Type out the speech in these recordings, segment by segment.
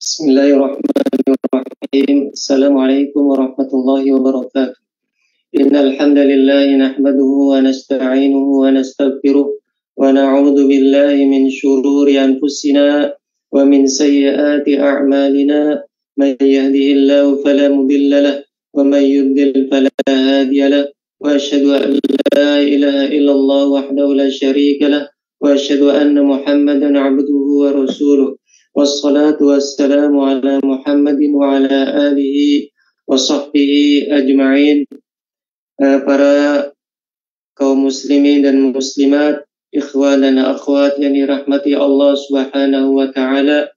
Bismillahirrahmanirrahim. Assalamualaikum warahmatullahi wabarakatuh. Innal hamdalillah nahmaduhu wa nasta'inuhu wa nastaghfiruh wa na'udzu billahi min shururi anfusina wa min sayyiati a'malina. May yahdihillahu fala mudilla lahu wa may yudlil fala hadiya lahu. Wa asyhadu an la ilaha illallah wahdahu la syarika lahu wa asyhadu anna Muhammadan 'abduhu wa rasuluh. Wassalatu wassalamu ala Muhammadin wa ala alihi wa sahbihi ajma'in. Para kaum muslimin dan muslimat, ikhwan dan akhwat yang dirahmati Allah Subhanahu wa taala.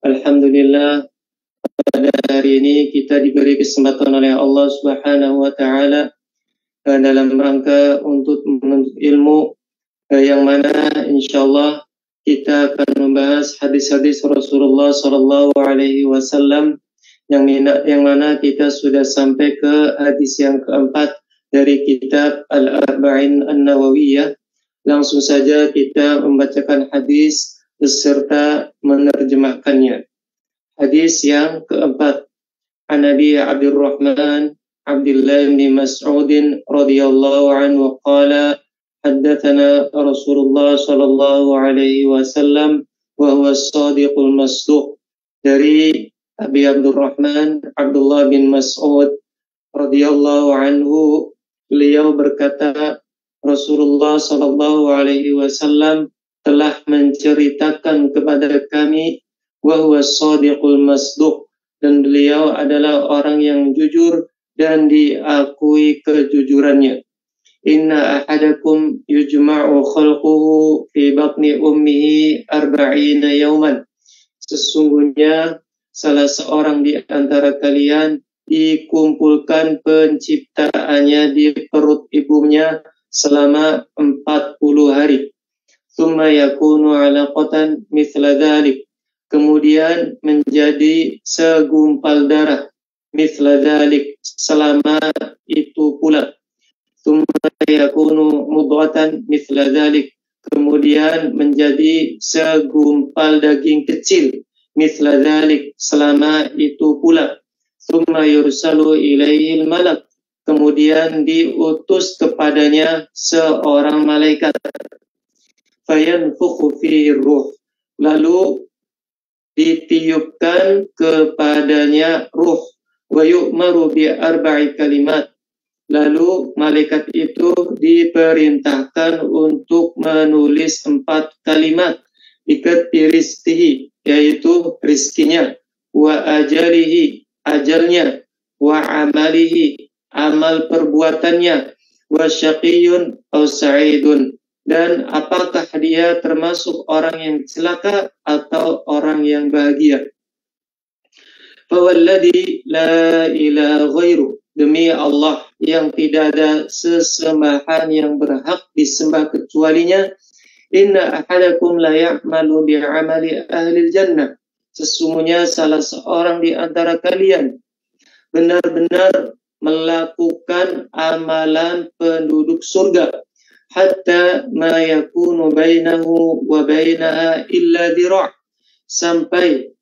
Alhamdulillah, pada hari ini kita diberi kesempatan oleh Allah Subhanahu wa taala dalam rangka untuk menuntut ilmu, yang mana insyaallah kita akan membahas hadis-hadis Rasulullah Sallallahu Alaihi Wasallam yang mana kita sudah sampai ke hadis yang keempat dari kitab Al-Arba'in An-Nawawiyah. Langsung saja kita membacakan hadis beserta menerjemahkannya. Hadis yang keempat, An Abi Abdurrahman Abdullah bin Mas'ud radhiyallahu anhu qala حدثنا رسول الله صلى الله عليه وسلم وهو الصادق المصدوق. Dari Abi Abdurrahman Abdullah bin Mas'ud radhiyallahu anhu, beliau berkata, Rasulullah sallallahu alaihi wasallam telah menceritakan kepada kami, wa huwa as-sadiqul masduq, dan beliau adalah orang yang jujur dan diakui kejujurannya. Inna ahadakum yujma'u khalquhu fi batni ummihi arba'ina yawman. Sesungguhnya salah seorang di antara kalian dikumpulkan penciptaannya di perut ibunya selama 40 hari. Tsumma yakunu 'alaqatan mithla dzalik. Kemudian menjadi segumpal darah, mithla dzalik, selama itu pula. Tsumma yakunu mudghatan mithla dzalik, kemudian menjadi segumpal daging kecil, mithla dzalik, selama itu pula. Tsumma yursalu ilaihil malak, kemudian diutus kepadanya seorang malaikat. Fayanfukhu fihi ruh, lalu ditiupkan kepadanya ruh. Wa yu'maru bi arba'i kalimat, lalu malaikat itu diperintahkan untuk menulis 4 kalimat. Bikatbi rizqihi, yaitu rizkinya, wa ajalihi, ajalnya, wa amalihi, amal perbuatannya, wa syaqiyun aw sa'idun, dan apakah dia termasuk orang yang celaka atau orang yang bahagia. Fawalladhi la ilaha ghairu, demi Allah yang tidak ada sesembahan yang berhak disembah kecualinya, inna ahadakum la ya'malu bi'amali ahlil jannah, sesungguhnya salah seorang di antara kalian benar-benar melakukan amalan penduduk surga, hatta ma yakunu bainahu wa bainaha illa dira', sampai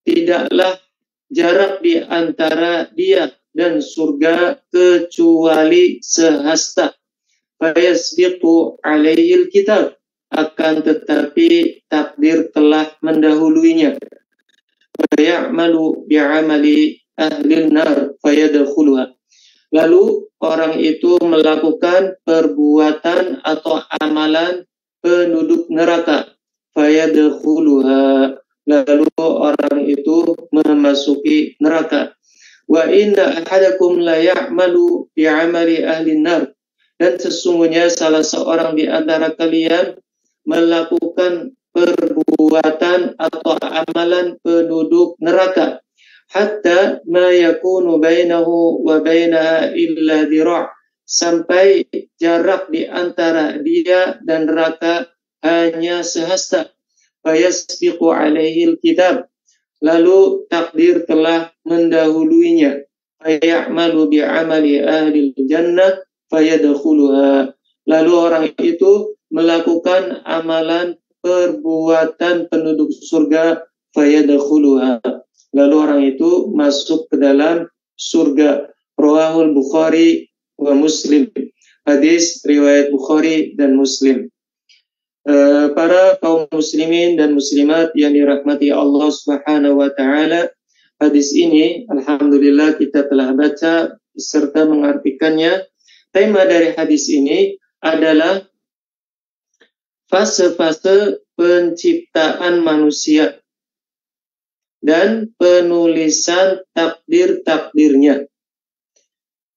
tidaklah jarak di antara dia dan surga kecuali sehasta. Fayasbiqu alaihil kitab, akan tetapi takdir telah mendahuluinya. Fayamalu bi'amali ahlin nar fayadkhuluha, lalu orang itu melakukan perbuatan atau amalan penduduk neraka, fayadkhuluha, lalu orang itu memasuki neraka. Wa inna ahadakum la ya'malu bi'amali ahli nar, dan sesungguhnya salah seorang di antara kalian melakukan perbuatan atau amalan penduduk neraka, hatta ma yakunu bainahu wa bainaha illa dira', sampai jarak di antara dia dan neraka hanya sehasta. Fayasbiqu alaihil kitab, lalu takdir telah mendahuluinya. Fayamalu bi'amali ahlil jannah fayadkhuluha, lalu orang itu melakukan amalan perbuatan penduduk surga, fayadkhuluha. Lalu orang itu masuk ke dalam surga. Rawahul Bukhari wa Muslim. Hadis riwayat Bukhari dan Muslim. Para kaum muslimin dan muslimat yang dirahmati Allah Subhanahu wa taala, hadis ini alhamdulillah kita telah baca serta mengartikannya. Tema dari hadis ini adalah fase-fase penciptaan manusia dan penulisan takdir-takdirnya.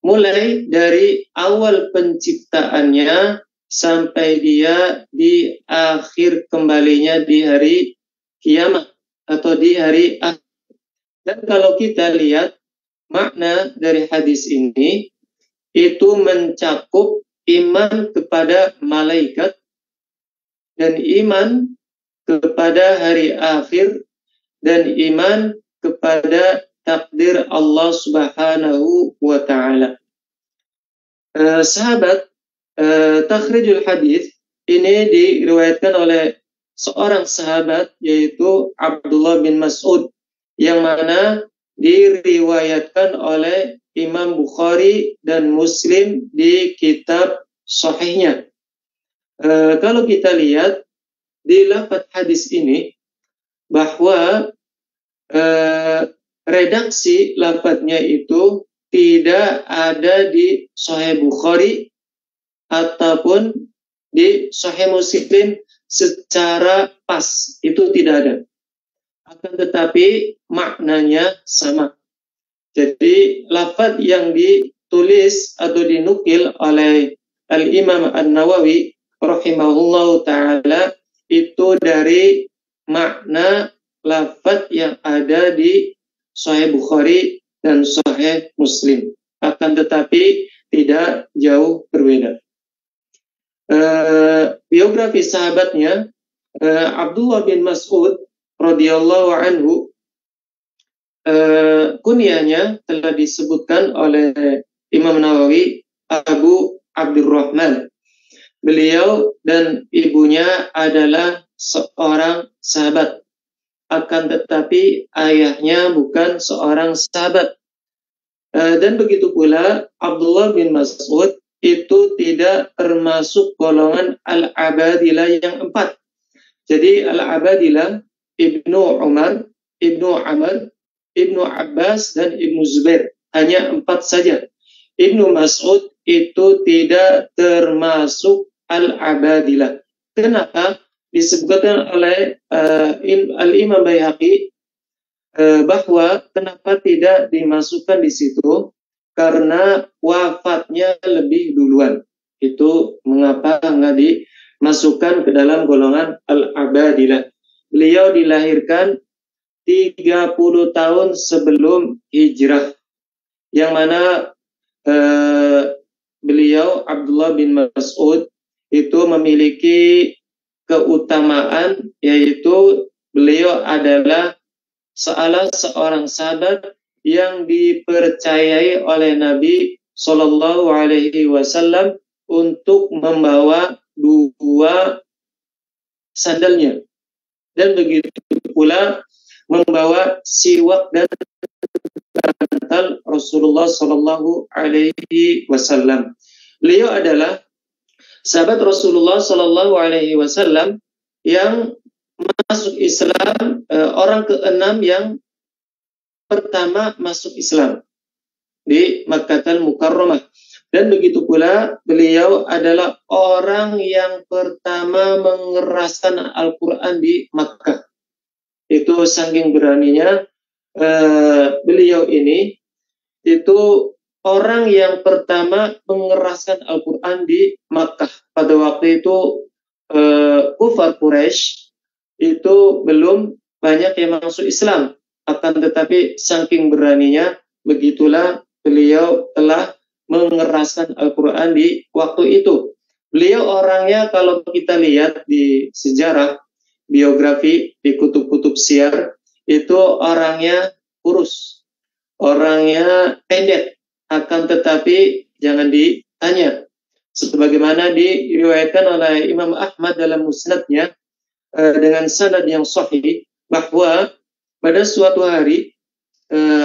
Mulai dari awal penciptaannya sampai dia di akhir kembalinya di hari kiamat atau di hari akhir. Dan kalau kita lihat makna dari hadis ini, itu mencakup iman kepada malaikat dan iman kepada hari akhir dan iman kepada takdir Allah Subhanahu wa taala. Sahabat, takhrijul hadis ini diriwayatkan oleh seorang sahabat yaitu Abdullah bin Mas'ud, yang mana diriwayatkan oleh Imam Bukhari dan Muslim di kitab sahihnya. Kalau kita lihat di lafaz hadis ini bahwa redaksi lafaznya itu tidak ada di Sahih Bukhari ataupun di Sahih Muslim secara pas, itu tidak ada. Akan tetapi maknanya sama. Jadi lafaz yang ditulis atau dinukil oleh Al-Imam An-Nawawi rahimahullahu ta'ala itu dari makna lafaz yang ada di Sahih Bukhari dan Sahih Muslim. Akan tetapi tidak jauh berbeda. Biografi sahabatnya Abdullah bin Mas'ud radhiyallahu anhu, kunyahnya telah disebutkan oleh Imam Nawawi Abu Abdurrahman. Beliau dan ibunya adalah seorang sahabat, akan tetapi ayahnya bukan seorang sahabat. Dan begitu pula Abdullah bin Mas'ud itu tidak termasuk golongan Al-Abadilah yang 4. Jadi Al-Abadilah Ibnu Umar, Ibnu Amr, Ibnu Abbas, dan Ibnu Zubair. Hanya 4 saja. Ibnu Mas'ud itu tidak termasuk Al-Abadilah. Kenapa? Disebutkan oleh Al-Imam Baihaqi bahwa kenapa tidak dimasukkan di situ, karena wafatnya lebih duluan. Itu mengapa nggak dimasukkan ke dalam golongan Al-Abadilah. Beliau dilahirkan 30 tahun sebelum hijrah, yang mana beliau Abdullah bin Mas'ud itu memiliki keutamaan, yaitu beliau adalah salah seorang sahabat yang dipercayai oleh Nabi Shallallahu Alaihi Wasallam untuk membawa 2 sandalnya, dan begitu pula membawa siwak dan bantal Rasulullah Shallallahu Alaihi Wasallam. Beliau adalah sahabat Rasulullah Shallallahu Alaihi Wasallam yang masuk Islam, orang ke-6 yang pertama masuk Islam di Makkahul Mukarramah. Dan begitu pula beliau adalah orang yang pertama mengeraskan Al-Quran di Makkah. Itu saking beraninya beliau ini, itu orang yang pertama mengeraskan Al-Quran di Makkah. Pada waktu itu kufar Quraisy itu belum banyak yang masuk Islam. Akan tetapi saking beraninya, begitulah beliau telah mengeraskan Al-Quran di waktu itu. Beliau orangnya, kalau kita lihat di sejarah, biografi, di kutub-kutub syiar, itu orangnya kurus, orangnya pendek. Akan tetapi jangan ditanya, sebagaimana diriwayatkan oleh Imam Ahmad dalam musnadnya dengan sanad yang sahih, bahwa pada suatu hari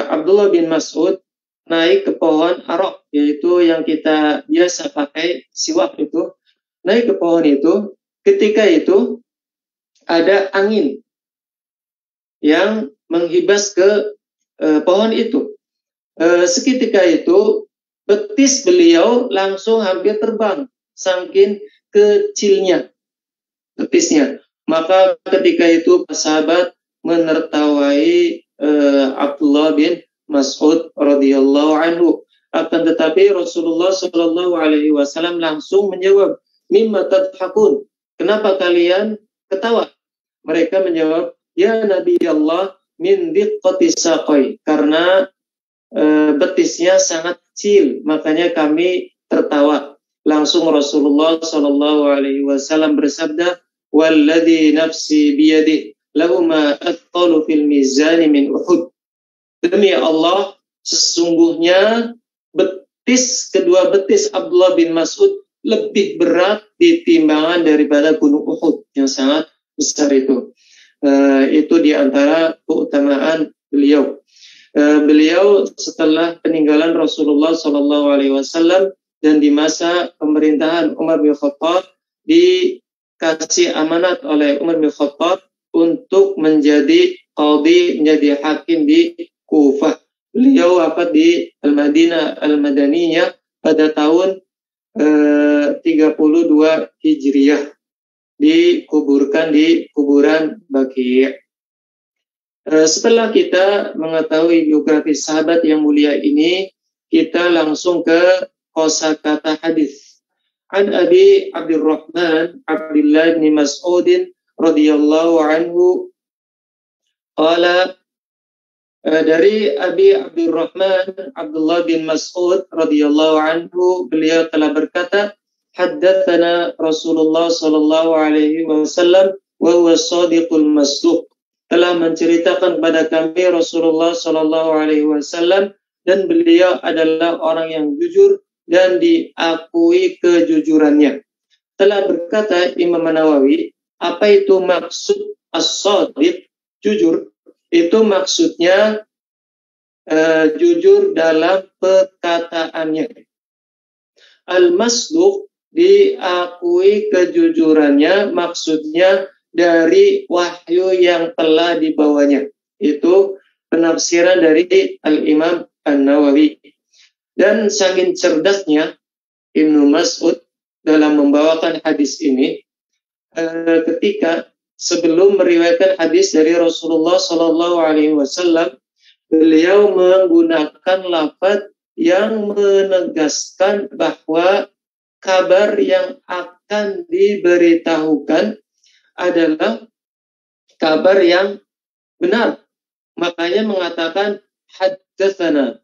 Abdullah bin Mas'ud naik ke pohon arok, yaitu yang kita biasa pakai siwak itu, naik ke pohon itu. Ketika itu ada angin yang menghibas ke pohon itu. Seketika itu betis beliau langsung hampir terbang, saking kecilnya betisnya. Maka ketika itu sahabat menertawai Abdullah bin Mas'ud radhiyallahu anhu. Akan tetapi Rasulullah Shallallahu Alaihi Wasallam langsung menjawab, mimma tadhakun, kenapa kalian ketawa? Mereka menjawab, ya Nabi Allah, min diqqati saqai, karena betisnya sangat kecil, makanya kami tertawa. Langsung Rasulullah Shallallahu Alaihi Wasallam bersabda, walladhi nafsi biyadih, lahu ma athqalu fil mizani min Uhud. Demi Allah, sesungguhnya kedua betis Abdullah bin Mas'ud lebih berat di timbangan daripada gunung Uhud yang sangat besar itu. Itu diantara keutamaan beliau. Beliau setelah peninggalan Rasulullah Sallallahu Alaihi Wasallam dan di masa pemerintahan Umar bin Khattab dikasih amanat oleh Umar bin Khattab untuk menjadi qadhi, menjadi hakim di Kufah. Beliau wafat di Al-Madinah Al-Madaniyah pada tahun 32 Hijriah, dikuburkan di kuburan Baqi'. Setelah kita mengetahui biografi sahabat yang mulia ini, kita langsung ke kosakata hadis. An Abi Abdurrahman Abdullah bin Mas'ud radhiyallahu anhu qala, dari Abi Abdurrahman Abdullah bin Mas'ud radhiyallahu anhu, beliau telah berkata, haddatsana Rasulullah sallallahu alaihi wasallam wa huwa shadiqul masduq, telah menceritakan kepada kami Rasulullah sallallahu alaihi wasallam dan beliau adalah orang yang jujur dan diakui kejujurannya. Telah berkata Imam Nawawi, apa itu maksud as-shadiq, jujur? Itu maksudnya jujur dalam perkataannya. Al-masduq, diakui kejujurannya, maksudnya dari wahyu yang telah dibawanya. Itu penafsiran dari Al-Imam An-Nawawi. Dan saking cerdasnya Ibnu Mas'ud dalam membawakan hadis ini, ketika sebelum meriwayatkan hadis dari Rasulullah Sallallahu Alaihi Wasallam, beliau menggunakan lafaz yang menegaskan bahwa kabar yang akan diberitahukan adalah kabar yang benar. Makanya mengatakan haddatsana,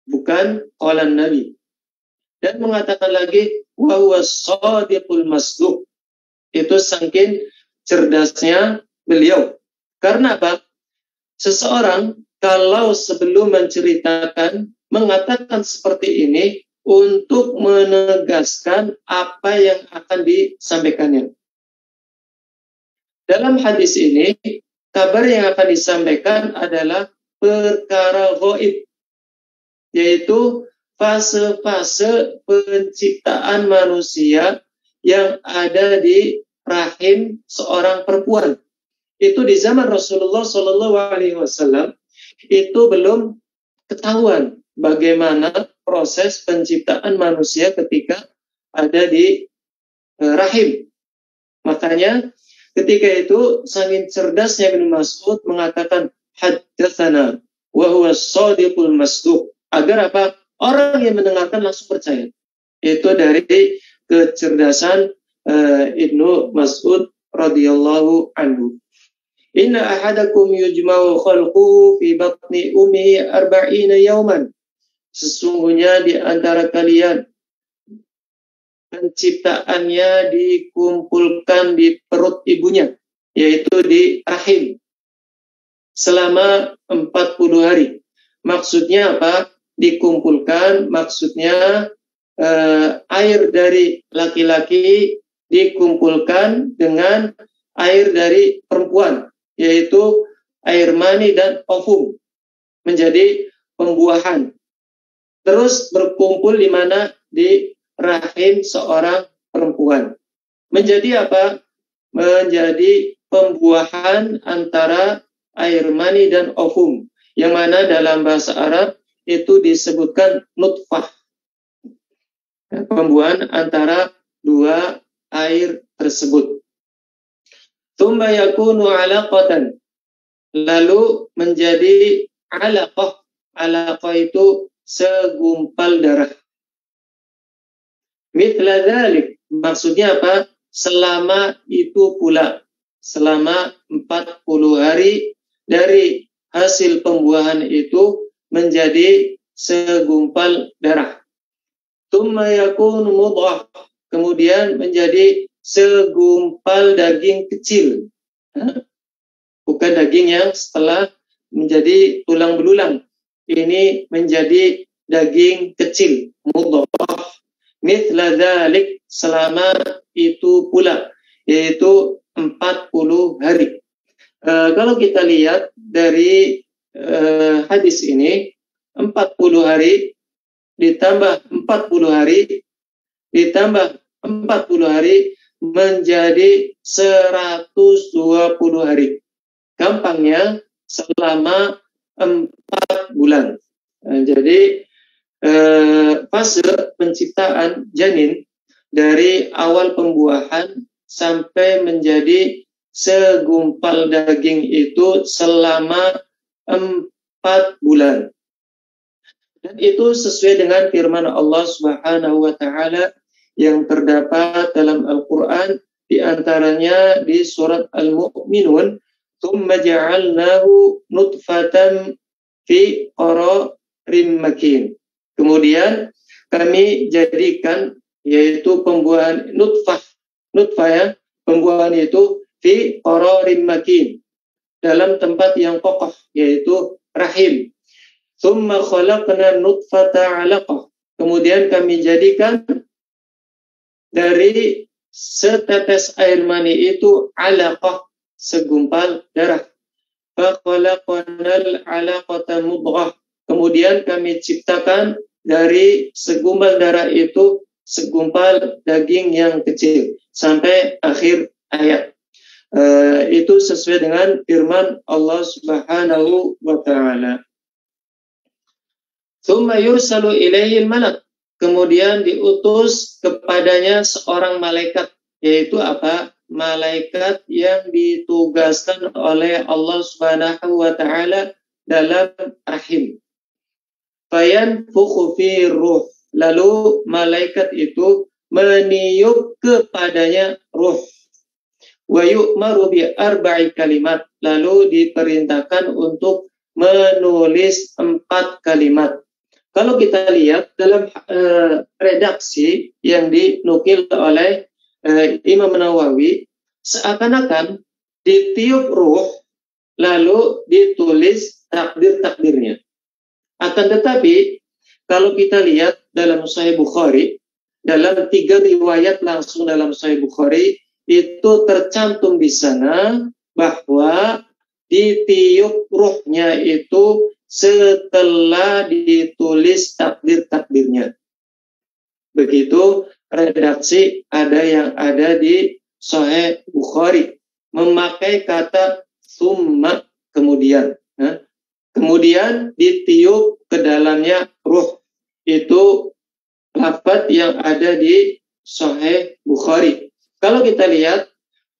bukan qalan Nabi. Dan mengatakan lagi wa huwa shadiqul masduq. Itu saking cerdasnya beliau. Karena apa? Seseorang kalau sebelum menceritakan mengatakan seperti ini untuk menegaskan apa yang akan disampaikannya. Dalam hadis ini, kabar yang akan disampaikan adalah perkara gaib, yaitu fase-fase penciptaan manusia yang ada di rahim seorang perempuan. Itu di zaman Rasulullah Shallallahu Alaihi Wasallam itu belum ketahuan bagaimana proses penciptaan manusia ketika ada di rahim. Makanya ketika itu saking cerdasnya Ibnu Mas'ud mengatakan haddatsana wa huwa shadiqul masduq, agar apa? Orang yang mendengarkan langsung percaya. Itu dari kecerdasan Ibnu Mas'ud radhiyallahu anhu. Inna ahadakum yujma'u khalquhu fi batni ummihi 40 yawman. Sesungguhnya di antara kalian penciptaannya dikumpulkan di perut ibunya, yaitu di rahim, selama 40 hari. Maksudnya apa? Dikumpulkan, maksudnya air dari laki-laki dikumpulkan dengan air dari perempuan, yaitu air mani dan ovum, menjadi pembuahan. Terus berkumpul di mana? Di rahim seorang perempuan. Menjadi apa? Menjadi pembuahan antara air mani dan ovum, yang mana dalam bahasa Arab itu disebutkan nutfah, pembuahan antara dua air tersebut. Tsumma yakunu 'alaqatan, lalu menjadi 'alaqah. 'Alaqah itu segumpal darah. Mithla dzalik, maksudnya apa? Selama itu pula, selama 40 hari dari hasil pembuahan itu menjadi segumpal darah. Tsumma yakunu mudghah, kemudian menjadi segumpal daging kecil. Bukan daging yang setelah menjadi tulang belulang. Ini menjadi daging kecil, mudghah. Mithla dzalik, selama itu pula, yaitu 40 hari. Kalau kita lihat dari hadis ini, 40 hari ditambah 40 hari ditambah 40 hari menjadi 120 hari. Gampangnya selama 4 bulan. Jadi fase penciptaan janin dari awal pembuahan sampai menjadi segumpal daging itu selama 4 bulan. Dan itu sesuai dengan firman Allah Subhanahu wa taala yang terdapat dalam Al-Qur'an, di antaranya di surat Al-Mu'minun, "Tsumma ja'alnahu nutfatan fi qararin makin." Kemudian kami jadikan, yaitu pembuahan nutfah ya, pembuahan itu fi qararin makin, dalam tempat yang kokoh, yaitu rahim. Tsumma khalaqna nutfata 'alaqah, kemudian kami jadikan dari setetes air mani itu 'alaqah, segumpal darah. Fa khalaqnal 'alaqata mudghah, kemudian kami ciptakan dari segumpal darah itu segumpal daging yang kecil, sampai akhir ayat. Itu sesuai dengan firman Allah Subhanahu wa taala. Tsumma yursalu ilaihi al-malak, kemudian diutus kepadanya seorang malaikat, yaitu apa? Malaikat yang ditugaskan oleh Allah Subhanahu wa taala dalam rahim. Fayanfukhu fi ruh, lalu malaikat itu meniup kepadanya ruh. Wa yu'maru bi arba'i kalimat, lalu diperintahkan untuk menulis 4 kalimat. Kalau kita lihat dalam redaksi yang dinukil oleh Imam Nawawi, seakan-akan ditiup ruh lalu ditulis takdir-takdirnya. Akan tetapi kalau kita lihat dalam Sahih Bukhari, dalam 3 riwayat langsung dalam Sahih Bukhari, itu tercantum di sana bahwa ditiup ruhnya itu setelah ditulis takdir-takdirnya. Begitu redaksi yang ada di Sahih Bukhari, memakai kata summa, kemudian. Kemudian ditiup ke dalamnya ruh. Itu lafaz yang ada di Sahih Bukhari. Kalau kita lihat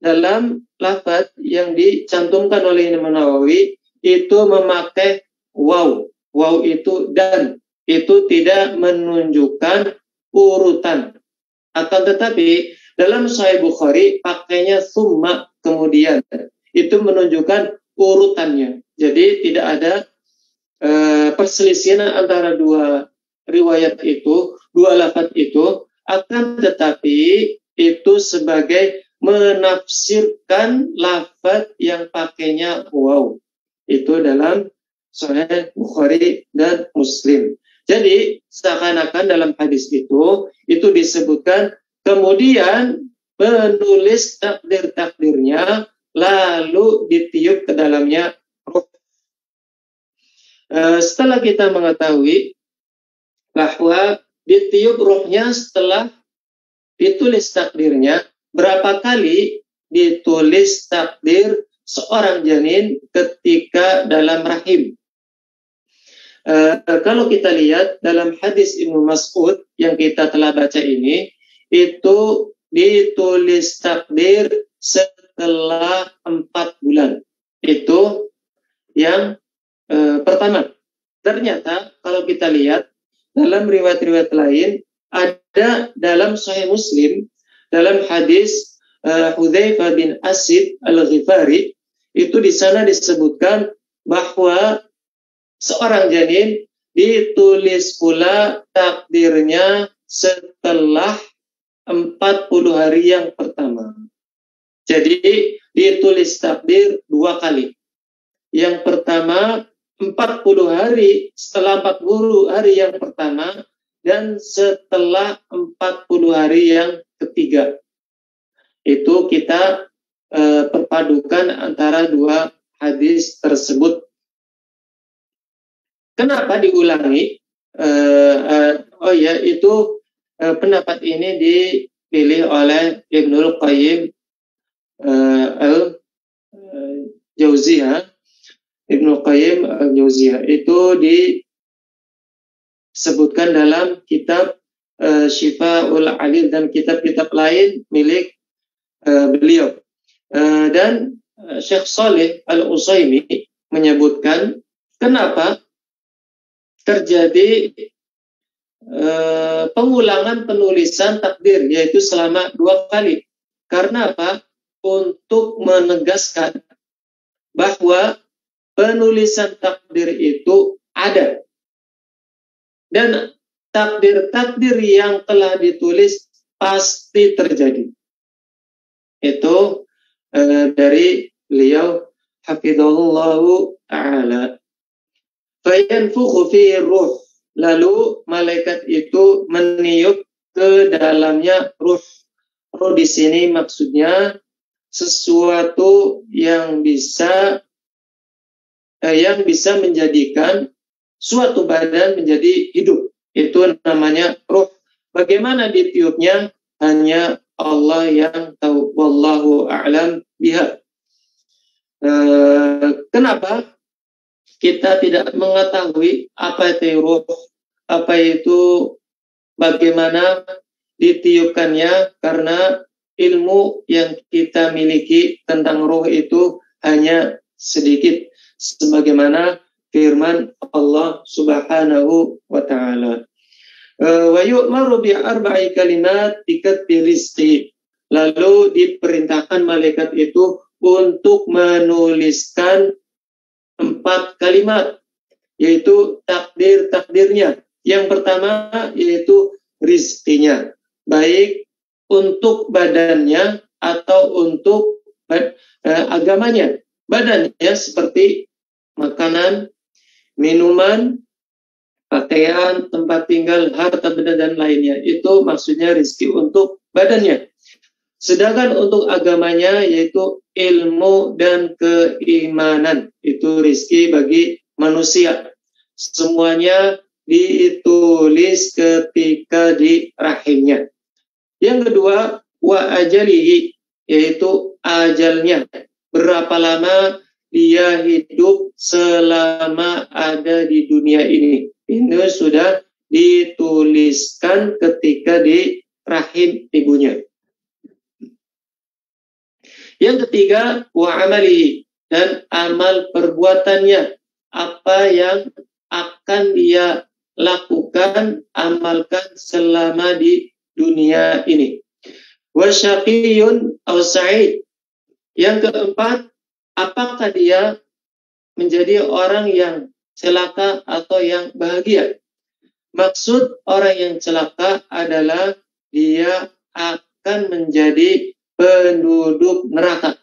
dalam lafaz yang dicantumkan oleh Imam Nawawi, itu memakai waw. Waw itu dan, itu tidak menunjukkan urutan. Akan tetapi dalam Sahih Bukhari pakainya summa, kemudian. Itu menunjukkan urutannya. Jadi tidak ada perselisihan antara dua riwayat itu, dua lafaz itu, akan tetapi itu sebagai menafsirkan lafaz yang pakainya waw. Itu dalam Sahih Bukhari dan Muslim. Jadi seakan-akan dalam hadis itu disebutkan kemudian menulis takdir-takdirnya lalu ditiup ke dalamnya ruh. Setelah kita mengetahui bahwa ditiup ruhnya setelah ditulis takdirnya, berapa kali ditulis takdir seorang janin ketika dalam rahim. Kalau kita lihat dalam hadis Ibnu Mas'ud yang kita telah baca ini, itu ditulis takdir setelah 4 bulan. Itu yang pertama. Ternyata kalau kita lihat dalam riwayat-riwayat lain, ada dalam Sahih Muslim, dalam hadis Hudzaifah bin Asid Al-Ghifari, itu di sana disebutkan bahwa seorang janin ditulis pula takdirnya setelah 40 hari yang pertama. Jadi ditulis takdir 2 kali. Yang pertama 40 hari, setelah 40 hari yang pertama, dan setelah 40 hari yang ketiga. Itu kita perpadukan antara 2 hadis tersebut. Kenapa diulangi? Itu pendapat ini dipilih oleh Ibnul Qayyim Al-Jauziyah. Ibnu Qayyim Al-Jauziyah itu disebutkan dalam kitab Syifa'ul Alil dan kitab-kitab lain milik beliau. Dan Syekh Shalih Al-Utsaimin menyebutkan kenapa terjadi pengulangan penulisan takdir, yaitu selama 2 kali. Karena apa? Untuk menegaskan bahwa penulisan takdir itu ada. Dan takdir-takdir yang telah ditulis pasti terjadi. Itu dari beliau hafizahullahu ta'ala. Fayanfukhu fihi ruh. Lalu malaikat itu meniup ke dalamnya ruh. Ruh di sini maksudnya sesuatu yang bisa menjadikan suatu badan menjadi hidup. Itu namanya ruh. Bagaimana ditiupnya? Hanya Allah yang tahu. Wallahu a'lam biha. Kenapa kita tidak mengetahui apa itu ruh, apa itu bagaimana ditiupkannya? Karena ilmu yang kita miliki tentang ruh itu hanya sedikit, sebagaimana firman Allah Subhanahu wa taala. Wa yu'maru bi 4 kalimat bikatbi rizqi. Lalu diperintahkan malaikat itu untuk menuliskan 4 kalimat, yaitu takdirnya. Yang pertama yaitu rizkinya, baik untuk badannya atau untuk agamanya. Badannya seperti makanan, minuman, pakaian, tempat tinggal, harta benda dan lainnya. Itu maksudnya rizki untuk badannya. Sedangkan untuk agamanya yaitu ilmu dan keimanan. Itu rizki bagi manusia. Semuanya ditulis ketika di rahimnya. Yang kedua, wa ajalihi, yaitu ajalnya. Berapa lama dia hidup selama ada di dunia ini. Ini sudah dituliskan ketika di rahim ibunya. Yang ketiga, wa amalihi, dan amal perbuatannya. Apa yang akan dia lakukan, amalkan selama di dunia ini. Wa syaqiyun aw sa'id. Yang keempat, apakah dia menjadi orang yang celaka atau yang bahagia? Maksud orang yang celaka adalah dia akan menjadi penduduk neraka.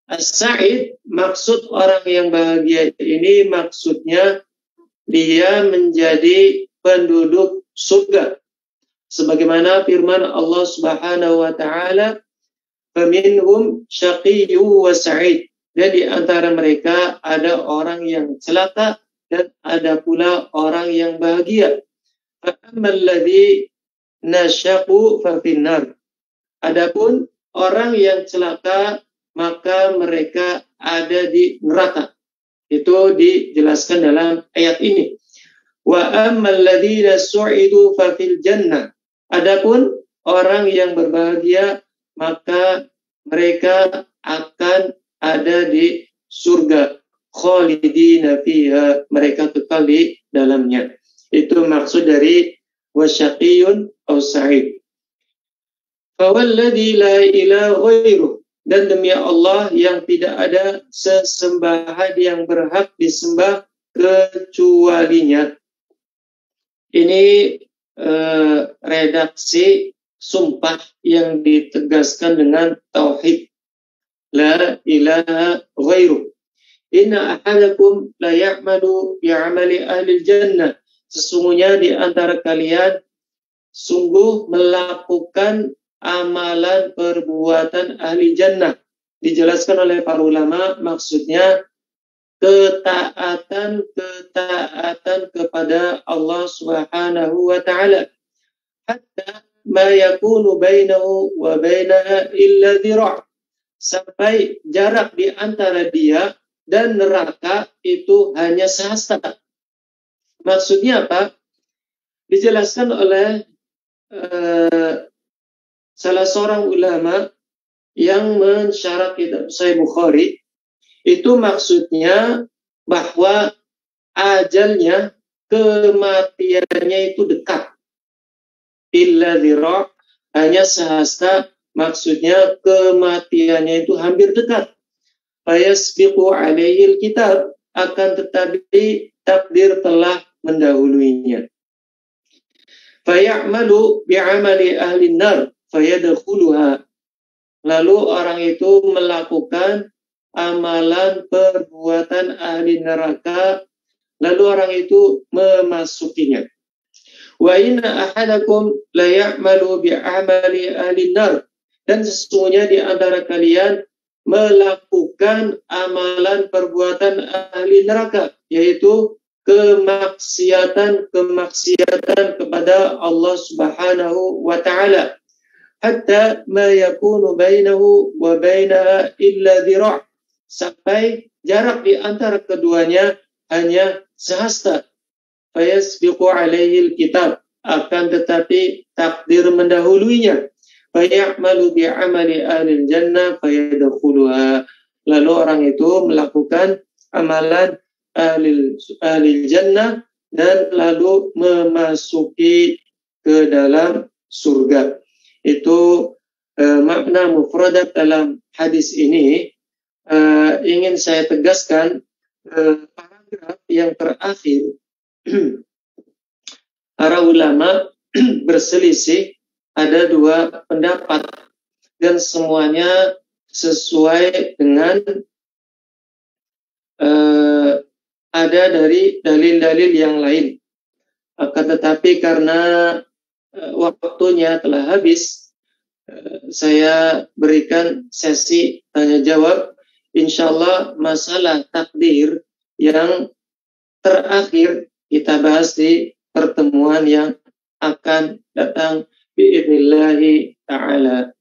As-sa'id, maksud orang yang bahagia ini maksudnya dia menjadi penduduk surga. Sebagaimana firman Allah Subhanahu wa taala, "Faminhum syaqiyyu wa sa'id." dan di antara mereka ada orang yang celaka dan ada pula orang yang bahagia. Fa'ammal ladzi nasyaqu fa finnar. Adapun orang yang celaka maka mereka ada di neraka. Itu dijelaskan dalam ayat ini. Wa ammal ladzina su'idu fa fil jannah. Adapun orang yang berbahagia maka mereka akan ada di surga, khalidina fiha, mereka kekal di dalamnya. Itu maksud dari wasyaqiyun aw sa'id. Fawalladzi la ilaha ghairuh, dan demi Allah yang tidak ada sesembahan yang berhak disembah kecualinya. Ini redaksi sumpah yang ditegaskan dengan tauhid. La ilaha ghairuh. Inna ahadakum la ya'malu bi'amali ahli jannah. Sesungguhnya di antara kalian sungguh melakukan amalan perbuatan ahli jannah. Dijelaskan oleh para ulama, maksudnya ketaatan kepada Allah Subhanahu wa taala. Hatta ma yakunu bainahu wa bainaha illa dhira'. Sampai jarak di antara dia dan neraka itu hanya sehasta. Maksudnya apa? Dijelaskan oleh salah seorang ulama yang mensyarah kitab Sahih Bukhari, itu maksudnya bahwa ajalnya, kematiannya itu dekat. Illa dhira', hanya sehasta, maksudnya kematiannya itu hampir dekat. Fayasbiqu alaihil kitab, akan tetapi takdir telah mendahuluinya. Faya'malu bi'amali ahli nar fayadkhuluha. Lalu orang itu melakukan amalan perbuatan ahli neraka, lalu orang itu memasukinya. Wa inna ahadakum la ya'malu bi'amali ahli nar, dan sesungguhnya di antara kalian melakukan amalan perbuatan ahli neraka, yaitu kemaksiatan kepada Allah Subhanahu wa taala. Hatta ma yakunu bainahu wa bainaha illa dhira', sampai jarak di antara keduanya hanya sehasta. Fayasbiqu alaihi kitab, akan tetapi takdir mendahuluinya. Fayamalu bi'amali ahli jannah fayadkhuluha, lalu orang itu melakukan amalan ahli jannah dan lalu memasuki ke dalam surga. Itu makna mufradat dalam hadis ini. Ingin saya tegaskan, paragraf yang terakhir para ulama berselisih, ada dua pendapat dan semuanya sesuai dengan ada dari dalil-dalil yang lain. Akan tetapi karena waktunya telah habis, saya berikan sesi tanya jawab. Insyaallah masalah takdir yang terakhir kita bahas di pertemuan yang akan datang biidznillah ta'ala.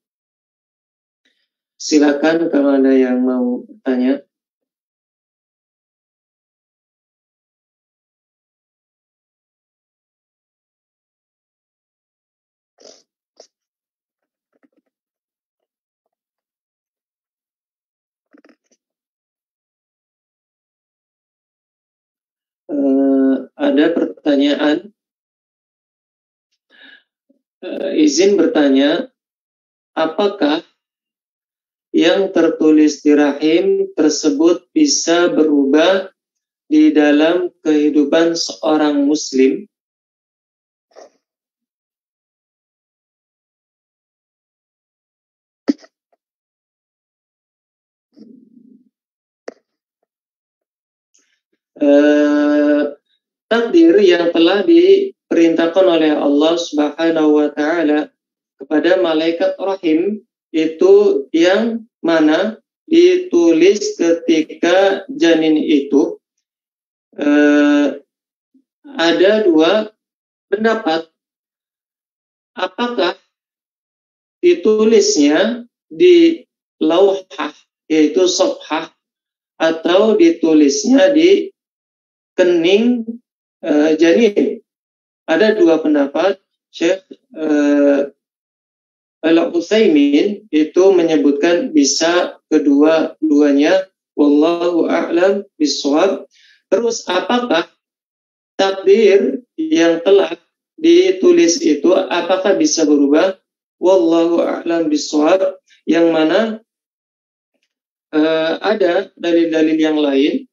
Silakan kalau ada yang mau tanya. Ada pertanyaan? Izin bertanya, apakah yang tertulis di rahim tersebut bisa berubah di dalam kehidupan seorang muslim? Takdir yang telah diperintahkan oleh Allah Subhanahu wa taala kepada malaikat rahim itu yang mana ditulis ketika janin itu, ada dua pendapat. Apakah ditulisnya di lauhah, yaitu sofhah, atau ditulisnya di kening janin? Ada dua pendapat. Syekh Al-Utsaimin itu menyebutkan bisa kedua-duanya. Wallahu a'lam bishawab. Terus apakah takdir yang telah ditulis itu apakah bisa berubah? Wallahu a'lam bishawab. Yang mana ada dalil-dalil yang lain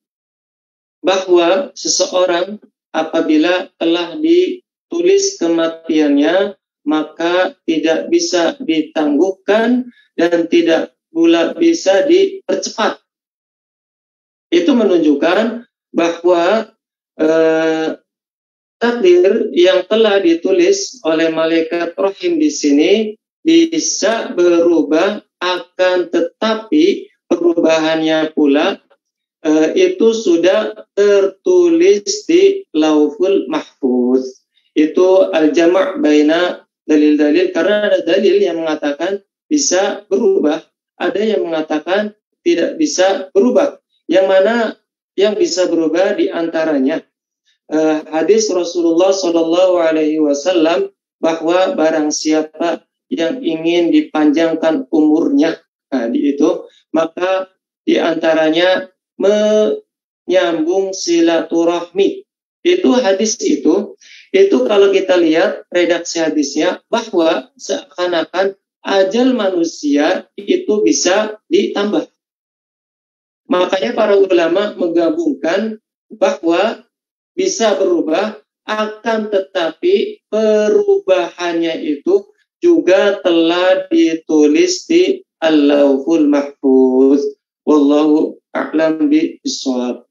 bahwa seseorang apabila telah ditulis kematiannya, maka tidak bisa ditangguhkan dan tidak pula bisa dipercepat. Itu menunjukkan bahwa takdir yang telah ditulis oleh malaikat rahim di sini bisa berubah, akan tetapi perubahannya pula itu sudah tertulis di Lauhul Mahfuz. Itu al-jama' baina dalil-dalil, karena ada dalil yang mengatakan bisa berubah, ada yang mengatakan tidak bisa berubah. Yang mana yang bisa berubah diantaranya hadis Rasulullah Shallallahu Alaihi Wasallam bahwa barang siapa yang ingin dipanjangkan umurnya, maka diantaranya menyambung silaturahmi. Itu hadis itu kalau kita lihat redaksi hadisnya, bahwa seakan-akan ajal manusia itu bisa ditambah. Makanya para ulama menggabungkan bahwa bisa berubah, akan tetapi perubahannya itu juga telah ditulis di Al-Lauhul Mahfuz. Wallahu a'lam bishawab.